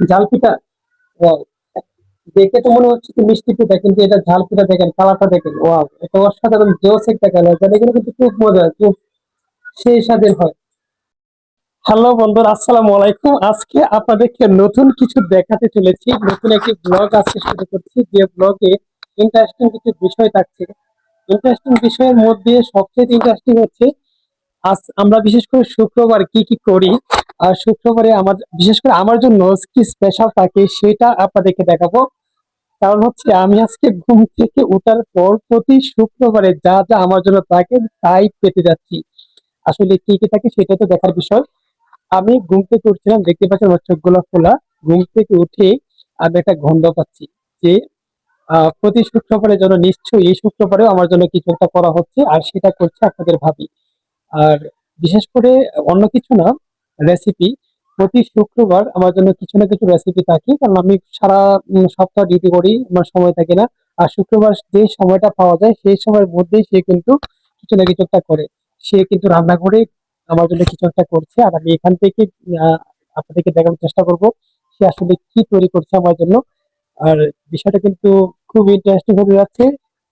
ঝাল পিঠা। ওয়াও, দেখে তো মনে হচ্ছে কি মিষ্টি পিঠা, কিন্তু এটা ঝাল পিঠা, দেখেন কালারটা দেখেন, ওয়াও, এটা অসাধারণ জোস একটা কালার, এটা দেখে কিন্তু খুব মজা, খুব সেই স্বাদের হয়। হ্যালো বন্ধুরা, আসসালামু আলাইকুম। আজকে আপনাদেরকে নতুন কিছু দেখাতে চলেছি, নতুন একটি ব্লগ আজকে শুরু করছি, যে ব্লগে ইন্টারেস্টিং কিছু বিষয় থাকছে। ইন্টারেস্টিং বিষয়ের মধ্যে সবচেয়ে ইন্টারেস্টিং হচ্ছে আজ আমরা বিশেষ করে শুক্রবার কি কি করি। আর শুক্রবারে আমার, বিশেষ করে আমার জন্য কি স্পেশাল থাকে সেটা আপনাদেরকে দেখাবো। কারণ হচ্ছে আমি আজকে ঘুম থেকে ওঠার পর প্রতি শুক্রবারে যা যা আমার জন্য থাকে তাই পেতে যাচ্ছি। আসলে কি কি থাকে সেটা তো দেখার বিষয়। আমি ঘুম থেকে উঠছিলাম, দেখতে পাচ্ছি আমার চোখগুলো খোলা। ঘুম থেকে উঠে আমি একটা গন্ধ পাচ্ছি যে প্রতি শুক্রবারের জন্য নিশ্চয়ই এই শুক্রবারেও আমার জন্য কিছু একটা করা হচ্ছে, আর সেটা করছে আপনাদের ভাবি। আর বিশেষ করে অন্য কিছু না, রেসিপি। প্রতি শুক্রবার আমার জন্য কিছু না কিছু রেসিপি থাকে, কারণ আমি সারা সপ্তাহ ডিউটি করি, আমার সময় থাকে না। আর শুক্রবার যে সময়টা পাওয়া যায় সেই সময়ের মধ্যেই সে কিন্তু কিছু না কিছু একটা করে। সে কিন্তু রান্না করে আমার জন্য কিছু একটা করছে, আর আমি এখান থেকে আহ, আপনাদেরকে দেখানোর চেষ্টা করব সে আসলে কি তৈরি করছে আমার জন্য। আর বিষয়টা কিন্তু খুব ইন্টারেস্টিং হতে যাচ্ছে।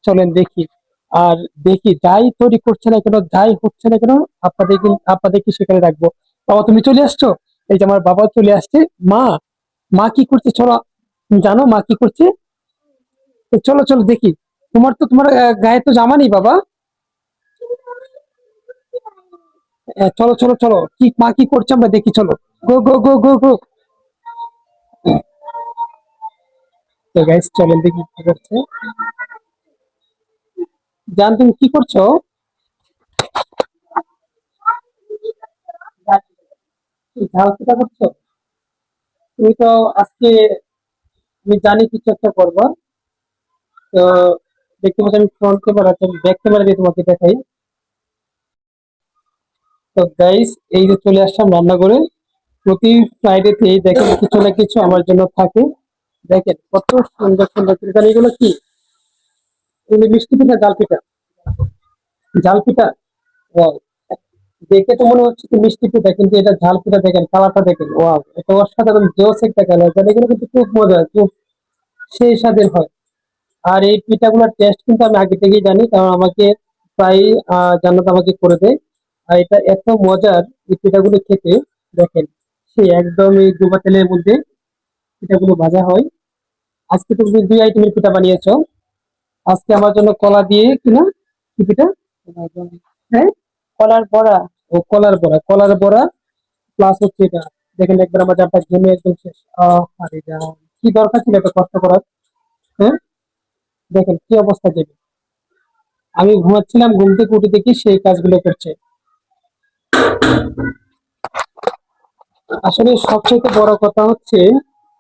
চলেন দেখি। আর দেখি যাই তৈরি করছে না কেন, যাই হচ্ছে না কেন, আপনাদেরকে সেখানে রাখবো। বাবা তুমি চলে আসছো, এই যে আমার বাবা চলে আসছে। মা, মা কি করছে চলো, তুমি জানো মা কি করছে? তো চলো চলো দেখি। তোমার গায়ে তো জামা নেই বাবা। চলো চলো চলো, কি মা কি করছে আমরা দেখি, চলো। গো গো গো গো গো। তো গাইস চলেন দেখি কি করছে। জান তুমি কি করছো? ঝাল পিঠা করছো? তুমি তো আজকে, আমি জানি কিছু একটা করবা। তো দেখতে পাচ্ছি আমি ফ্রন্ট ক্যামেরা আছে, ব্যাক ক্যামেরা দিয়ে তোমাকে দেখাই। তো গাইস এই যে চলে আসলাম রান্না করে। প্রতি ফ্রাইডেতে দেখেন কিছু না কিছু আমার জন্য থাকে। দেখেন কত সুন্দর সুন্দর পিঠা, এগুলো কি? এগুলো মিষ্টি পিঠা, জাল পিঠা, জাল পিঠা। ওয়াও, দেখে তো মনে হচ্ছে কি মিষ্টি পিঠা, কিন্তু এটা ঝাল পিঠা, দেখেন কালারটা দেখেন, ওয়াও, এটা অসাধারণ জোস একটা কালার, এটা দেখে কিন্তু খুব মজা, খুব সেই স্বাদের হয়। আর এই পিঠাগুলোর টেস্ট কিন্তু আমি আগে থেকেই জানি, কারণ আমাকে প্রায় জান্নাত আমাকে করে দেয়। আর এটা এত মজার এই পিঠাগুলো খেতে। দেখেন সে একদম এই ডুবা তেলের মধ্যে পিঠাগুলো ভাজা হয়। আজকে তুমি দুই আইটেমের পিঠা বানিয়েছো। আজকে আমার জন্য কলা দিয়ে কিনা, কি পিঠা? হ্যাঁ, কলার বড়া। ও কলার বড়া, কলার বড়া প্লাস হচ্ছে এটা। দেখেন একবার আমার জানটা ঘেমে একদম শেষ। আরে যান, কি দরকার ছিল এত কষ্ট করার? হ্যাঁ, দেখেন কি অবস্থা দেবে। আমি ঘুমাচ্ছিলাম, ঘুম থেকে উঠে দেখি সেই কাজগুলো করছে। আসলে সবচেয়ে বড় কথা হচ্ছে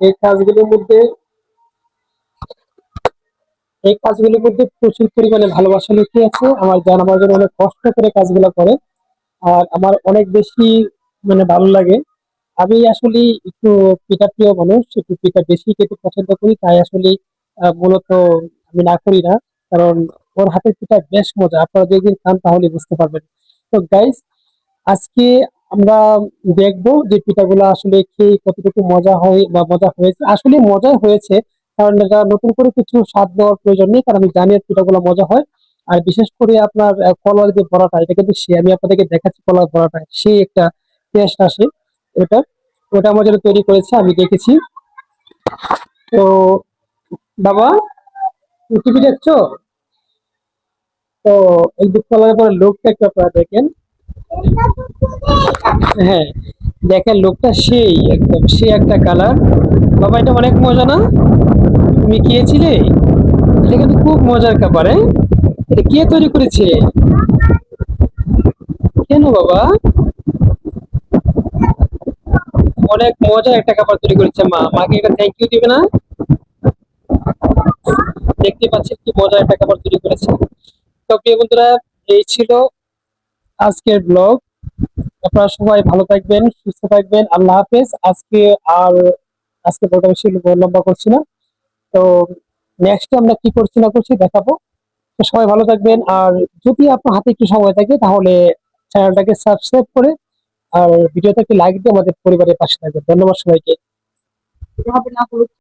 এই কাজগুলোর মধ্যে, এই কাজগুলোর মধ্যে প্রচুর পরিমাণে ভালোবাসা লুকিয়ে আছে। আমার জান আমার জন্য অনেক কষ্ট করে কাজগুলো করে, আর আমার অনেক বেশি মানে ভালো লাগে। আমি আসলে একটু পিঠা প্রিয় মানুষ, একটু পিঠা বেশি খেতে পছন্দ করি, তাই আসলে মূলত আমি না করি না। কারণ ওর হাতের পিঠা বেশ মজা, আপনারা যদি খান তাহলে বুঝতে পারবেন। তো গাইস আজকে আমরা দেখবো যে পিঠাগুলো আসলে খেয়ে কতটুকু মজা হয় বা মজা হয়েছে, আসলে মজা হয়েছে। কারণ এটা নতুন করে কিছু স্বাদ দেওয়ার প্রয়োজন নেই, কারণ আমি জানি আর পিঠাগুলো মজা হয়। আর বিশেষ করে আপনার কলার যে বড়াটা, এটা কিন্তু সে, আমি আপনাদেরকে দেখাচ্ছি কলার বড়াটা, সে একটা টেস্ট আসে। ওটা, ওটা আমার জন্য তৈরি করেছে, আমি দেখেছি। তো বাবা, তুমি টিভি দেখছো? তো এই যে কলার বড়ার লোকটা একটু আপনারা দেখেন। হ্যাঁ, দেখেন লোকটা সেই একদম সে একটা কালার। বাবা এটা অনেক মজা না? তুমি খেয়েছিলে? এটা কিন্তু খুব মজার খাবার। হ্যাঁ, এটা কে তৈরি করেছে? কেন বাবা? অনেক মজার একটা খাবার তৈরি করেছে মা, মাকে এটা থ্যাংক ইউ দিবে না? দেখতে পাচ্ছেন কি মজার একটা খাবার তৈরি করেছে। তো প্রিয় বন্ধুরা, এই ছিল আজকের ব্লগ। আপনারা সবাই ভালো থাকবেন, সুস্থ থাকবেন, আল্লাহ হাফেজ। আর আজকে ব্লগটা বেশি লম্বা করছি না। তো নেক্সট আমরা কি করছি না করছি দেখাবো। তো সবাই ভালো থাকবেন, আর যদি আপনার হাতে একটু সময় থাকে তাহলে চ্যানেলটাকে সাবস্ক্রাইব করে আর ভিডিওতে একটি লাইক দিয়ে আমাদের পরিবারের পাশে থাকবেন। ধন্যবাদ সবাইকে। হবে না হলুদ